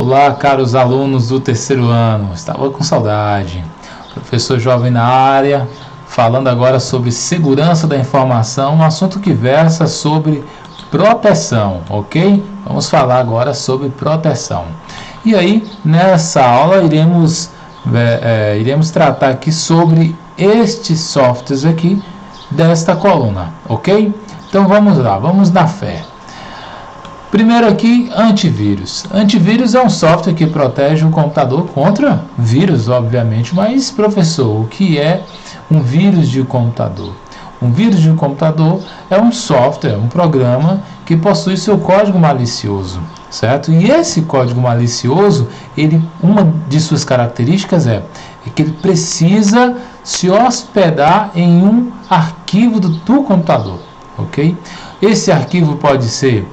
Olá, caros alunos do terceiro ano, estava com saudade. Professor jovem na área, falando agora sobre segurança da informação, um assunto que versa sobre proteção, ok? Vamos falar agora sobre proteção. E aí, nessa aula, iremos tratar aqui sobre estes softwares aqui desta coluna, ok? Então vamos lá, vamos na fé. Primeiro aqui, antivírus. Antivírus é um software que protege o computador contra vírus, obviamente. Mas, professor, o que é um vírus de computador? Um vírus de computador é um software, um programa que possui seu código malicioso, certo? E esse código malicioso, uma de suas características é que ele precisa se hospedar em um arquivo do computador, ok? Esse arquivo pode ser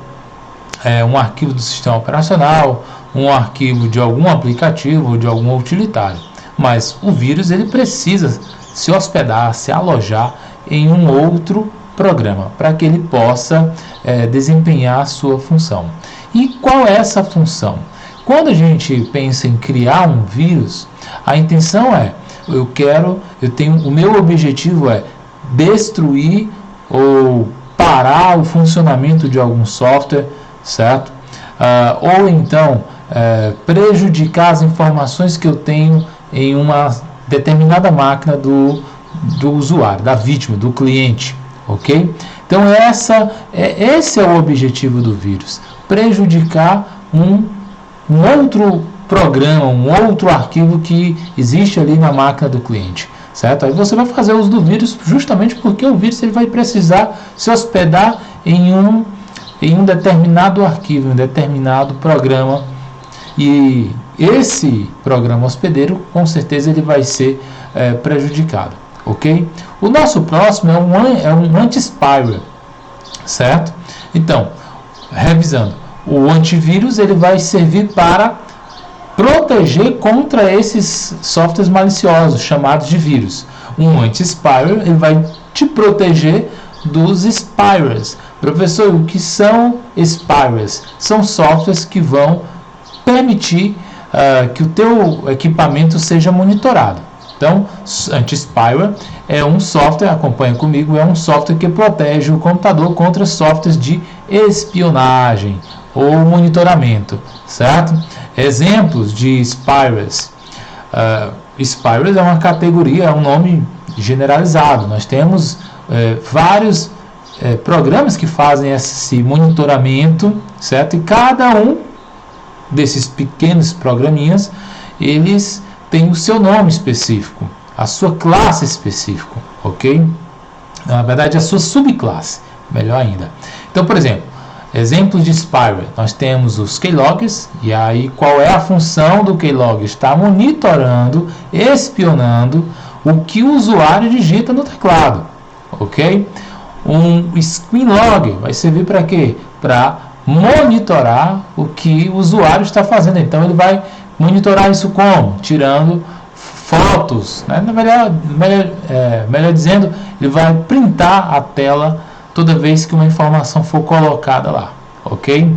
um arquivo do sistema operacional, um arquivo de algum aplicativo ou de algum utilitário. Mas o vírus ele precisa se hospedar, se alojar em um outro programa para que ele possa desempenhar a sua função. E qual é essa função? Quando a gente pensa em criar um vírus, a intenção é, o meu objetivo é destruir ou parar o funcionamento de algum software, certo? Ou então prejudicar as informações que eu tenho em uma determinada máquina do usuário, da vítima, do cliente, ok? Então esse é o objetivo do vírus, prejudicar um outro programa, um outro arquivo que existe ali na máquina do cliente, certo? Aí você vai fazer uso do vírus justamente porque o vírus ele vai precisar se hospedar em um determinado arquivo, um determinado programa, e esse programa hospedeiro, com certeza, ele vai ser prejudicado, ok? O nosso próximo é um anti-spyware, certo? Então, revisando, o antivírus ele vai servir para proteger contra esses softwares maliciosos, chamados de vírus. Um anti-spyware ele vai te proteger dos spywares. Professor, o que são spywares? São softwares que vão permitir que o teu equipamento seja monitorado. Então, anti-spyware é um software, acompanha comigo, é um software que protege o computador contra softwares de espionagem ou monitoramento, certo? Exemplos de spywares. Spywares é uma categoria, é um nome generalizado. Nós temos vários programas que fazem esse monitoramento, certo? E cada um desses pequenos programinhas, eles têm o seu nome específico, a sua classe específica, ok? Na verdade, a sua subclasse, melhor ainda. Então, por exemplo, exemplos de spyware, nós temos os keyloggers, e aí qual é a função do keylogger? Está monitorando, espionando o que o usuário digita no teclado, ok? Um screenlogger vai servir para quê? Para monitorar o que o usuário está fazendo. Então ele vai monitorar isso como? Tirando fotos, né? Melhor dizendo, ele vai printar a tela toda vez que uma informação for colocada lá, ok?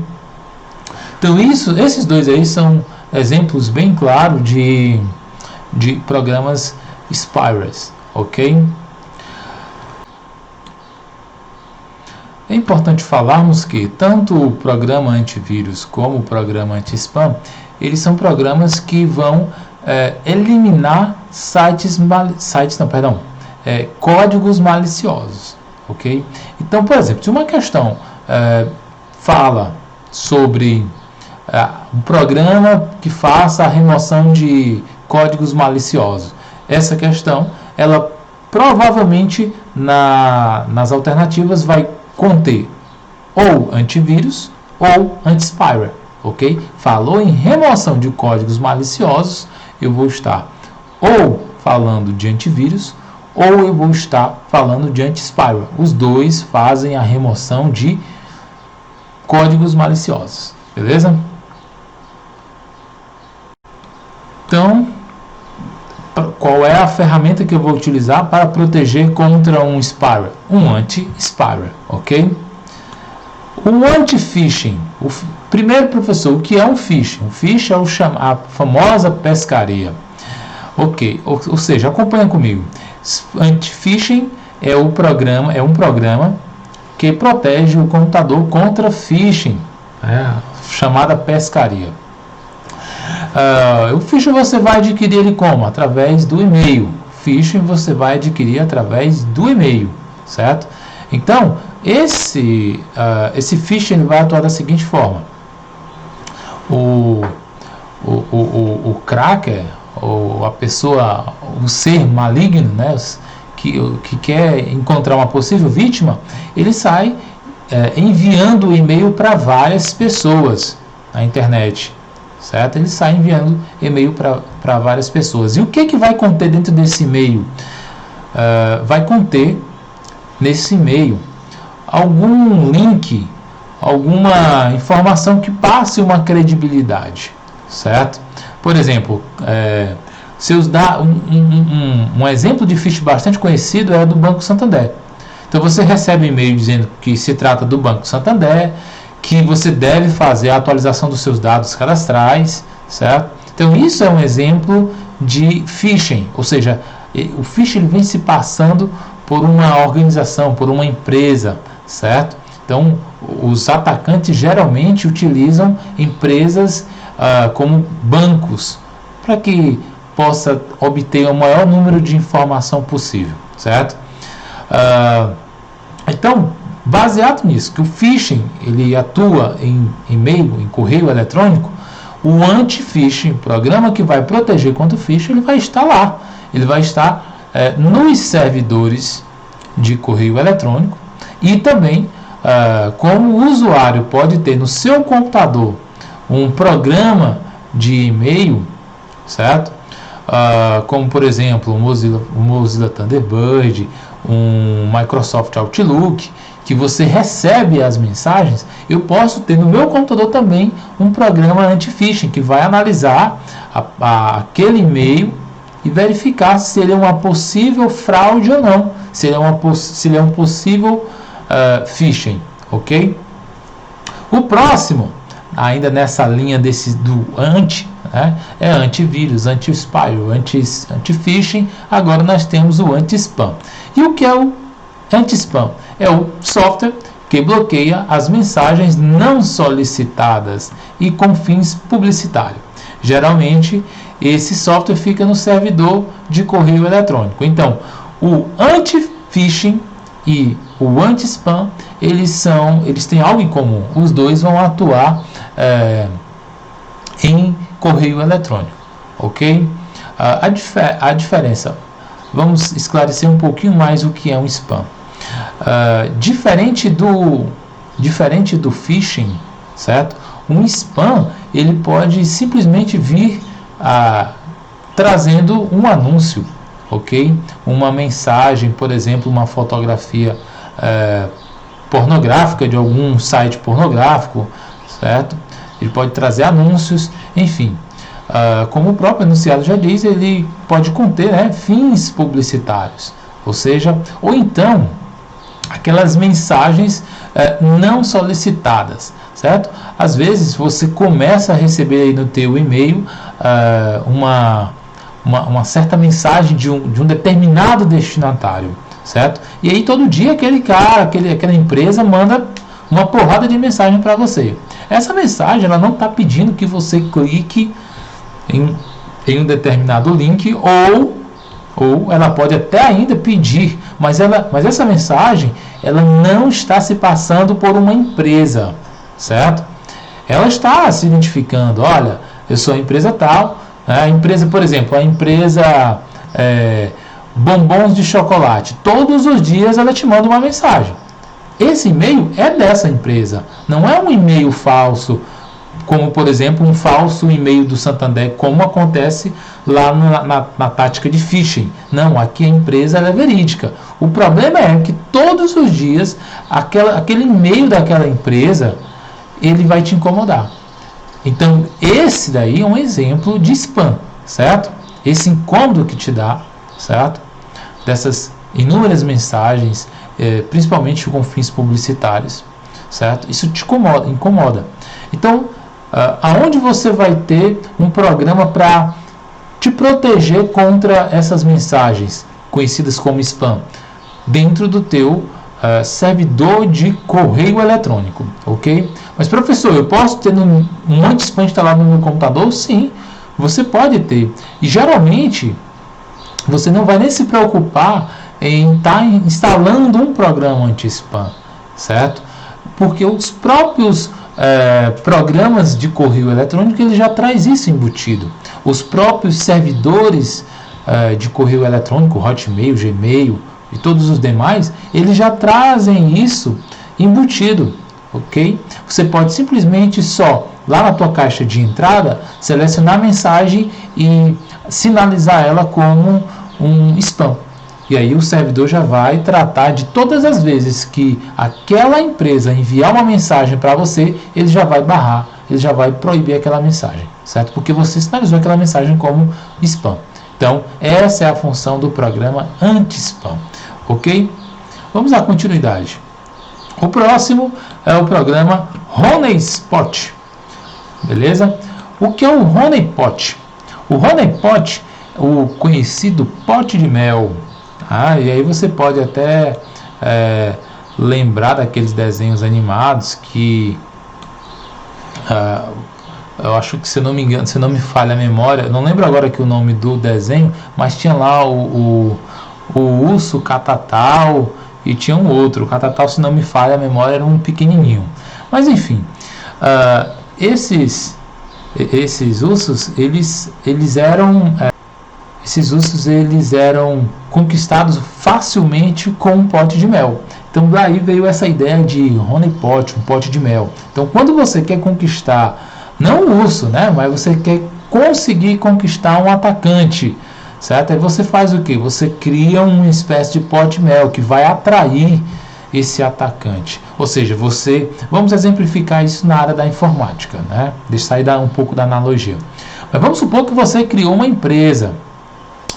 Então esses dois aí são exemplos bem claros de programas spywares, ok? É importante falarmos que tanto o programa antivírus como o programa anti-spam, eles são programas que vão eliminar códigos maliciosos, ok? Então, por exemplo, se uma questão fala sobre um programa que faça a remoção de códigos maliciosos, essa questão, ela provavelmente nas alternativas vai conter ou antivírus ou anti-spyware, ok? Falou em remoção de códigos maliciosos, eu vou estar ou falando de antivírus ou eu vou estar falando de anti-spyware. Os dois fazem a remoção de códigos maliciosos, beleza? Então, qual é a ferramenta que eu vou utilizar para proteger contra um spyware? Um anti-spyware, ok? O anti-phishing. Primeiro, professor, o que é um phishing? Um phishing é a famosa pescaria. Ok, ou seja, acompanha comigo. Anti-phishing é um programa que protege o computador contra phishing, chamada pescaria. O phishing você vai adquirir ele como? Através do e-mail. Phishing você vai adquirir através do e-mail, certo? Então, esse phishing vai atuar da seguinte forma. O cracker, ou a pessoa, o ser maligno, né, que quer encontrar uma possível vítima, ele sai enviando o e-mail para várias pessoas na internet, certo? Ele sai enviando e-mail para várias pessoas. E o que vai conter dentro desse e-mail? Vai conter nesse e-mail algum link, alguma informação que passe uma credibilidade, certo? Por exemplo, um exemplo de phishing bastante conhecido é do Banco Santander. Então você recebe um e-mail dizendo que se trata do Banco Santander, que você deve fazer a atualização dos seus dados cadastrais, certo? Então isso é um exemplo de phishing, ou seja, o phishing vem se passando por uma organização, por uma empresa, certo? Então os atacantes geralmente utilizam empresas como bancos, para que possa obter o maior número de informação possível, certo? Então, baseado nisso, que o phishing ele atua em e-mail, em correio eletrônico, o anti-phishing, programa que vai proteger contra o phishing, ele vai estar lá, ele vai estar nos servidores de correio eletrônico e também como o usuário pode ter no seu computador um programa de e-mail, certo? Como por exemplo o Mozilla Thunderbird, um Microsoft Outlook, que você recebe as mensagens, eu posso ter no meu computador também um programa anti-phishing que vai analisar aquele e-mail e verificar se ele é uma possível fraude ou não, se ele é um possível phishing, ok? O próximo, ainda nessa linha do anti, é antivírus, anti-spyware, anti-phishing. Agora nós temos o anti-spam. E o que é o anti-spam? É o software que bloqueia as mensagens não solicitadas e com fins publicitários. Geralmente, esse software fica no servidor de correio eletrônico. Então, o anti-phishing e o anti-spam, eles têm algo em comum. Os dois vão atuar em correio eletrônico, ok? A diferença, vamos esclarecer um pouquinho mais o que é um spam. Diferente do phishing, certo? Um spam, ele pode simplesmente vir trazendo um anúncio, ok? Uma mensagem, por exemplo, uma fotografia pornográfica de algum site pornográfico, certo? Ele pode trazer anúncios, enfim. Como o próprio enunciado já diz, ele pode conter fins publicitários, ou então aquelas mensagens não solicitadas, certo? Às vezes você começa a receber aí no teu e-mail uma certa mensagem de um determinado destinatário, certo? E aí todo dia aquela empresa manda uma porrada de mensagem para você. Essa mensagem ela não está pedindo que você clique em um determinado link, ou ela pode até ainda pedir, mas essa mensagem ela não está se passando por uma empresa, certo? Ela está se identificando, olha, eu sou a empresa tal, a empresa, por exemplo, a empresa Bombons de Chocolate, todos os dias ela te manda uma mensagem. Esse e-mail é dessa empresa, não é um e-mail falso, como por exemplo um falso e-mail do Santander, como acontece lá na tática de phishing. Não, aqui a empresa ela é verídica. O problema é que todos os dias aquele e-mail daquela empresa ele vai te incomodar. Então esse daí é um exemplo de spam, certo? Esse incômodo que te dá, certo? Dessas inúmeras mensagens, principalmente com fins publicitários, certo? Isso te incomoda. Então, aonde você vai ter um programa para te proteger contra essas mensagens conhecidas como spam? Dentro do teu servidor de correio eletrônico, ok? Mas professor, eu posso ter um monte de spam instalado no meu computador? Sim, você pode ter. E geralmente você não vai nem se preocupar em estar instalando um programa anti-spam, certo? Porque os próprios programas de correio eletrônico ele já traz isso embutido. Os próprios servidores de correio eletrônico, Hotmail, Gmail e todos os demais, eles já trazem isso embutido, ok? Você pode simplesmente só, lá na tua caixa de entrada, selecionar a mensagem e sinalizar ela como um spam. E aí o servidor já vai tratar de todas as vezes que aquela empresa enviar uma mensagem para você, ele já vai barrar, ele já vai proibir aquela mensagem, certo? Porque você sinalizou aquela mensagem como spam. Então, essa é a função do programa anti-spam, ok? Vamos dar continuidade. O próximo é o programa Honeypot, beleza? O que é o Honeypot? O Honeypot, o conhecido pote de mel. E aí você pode até lembrar daqueles desenhos animados que eu acho que, se não me engano, se não me falha a memória, não lembro agora aqui o nome do desenho, mas tinha lá o urso Catatal e tinha um outro. O Catatal, se não me falha a memória, era um pequenininho. Mas enfim, esses ursos, eles eram conquistados facilmente com um pote de mel. Então daí veio essa ideia de honeypot, um pote de mel. Então quando você quer conquistar, não o urso, né, mas você quer conseguir conquistar um atacante, certo? Aí você faz o quê? Você cria uma espécie de pote de mel que vai atrair esse atacante. Ou seja, vamos exemplificar isso na área da informática, né? Deixa eu sair um pouco da analogia. Mas vamos supor que você criou uma empresa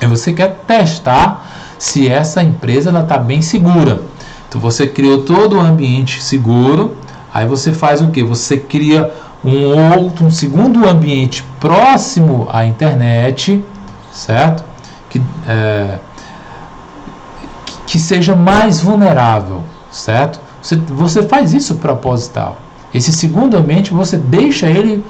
e você quer testar se essa empresa está bem segura. Então você criou todo o ambiente seguro, aí você faz o quê? Você cria um segundo ambiente próximo à internet, certo? Que seja mais vulnerável, certo? Você faz isso proposital. Esse segundo ambiente você deixa ele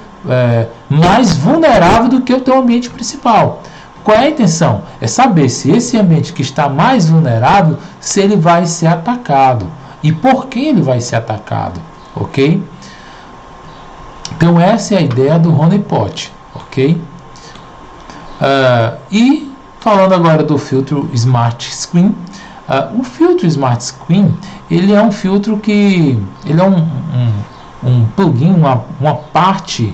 mais vulnerável do que o teu ambiente principal. Qual é a intenção? É saber se esse ambiente que está mais vulnerável, se ele vai ser atacado. E por que ele vai ser atacado, ok? Então essa é a ideia do honeypot, ok? E falando agora do filtro Smart Screen, o filtro Smart Screen, ele é um filtro que ele é um plugin, uma parte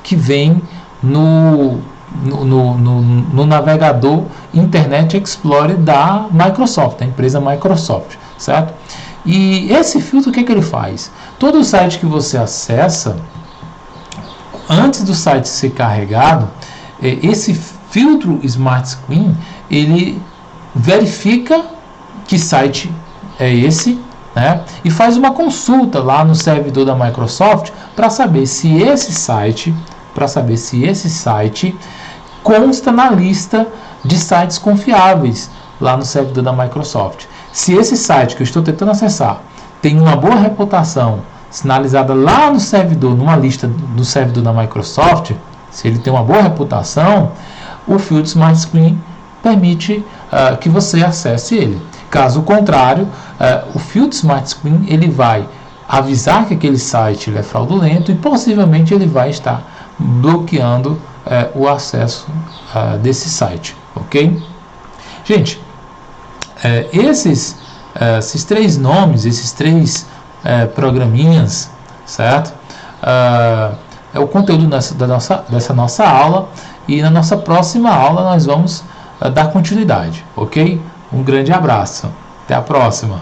que vem no navegador Internet Explorer da Microsoft, da empresa Microsoft, certo? E esse filtro, o que ele faz? Todo site que você acessa, antes do site ser carregado, esse filtro Smart Screen, ele verifica que site é esse, né? E faz uma consulta lá no servidor da Microsoft para saber se esse site consta na lista de sites confiáveis lá no servidor da Microsoft. Se esse site que eu estou tentando acessar tem uma boa reputação sinalizada lá no servidor, numa lista do servidor da Microsoft, se ele tem uma boa reputação, o filtro Smart Screen permite que você acesse ele. Caso contrário, o filtro Smart Screen ele vai avisar que aquele site ele é fraudulento e possivelmente ele vai estar bloqueando o acesso desse site, ok? Gente, esses três nomes, esses três programinhas, certo? É o conteúdo dessa nossa aula, e na nossa próxima aula nós vamos dar continuidade, ok? Um grande abraço, até a próxima!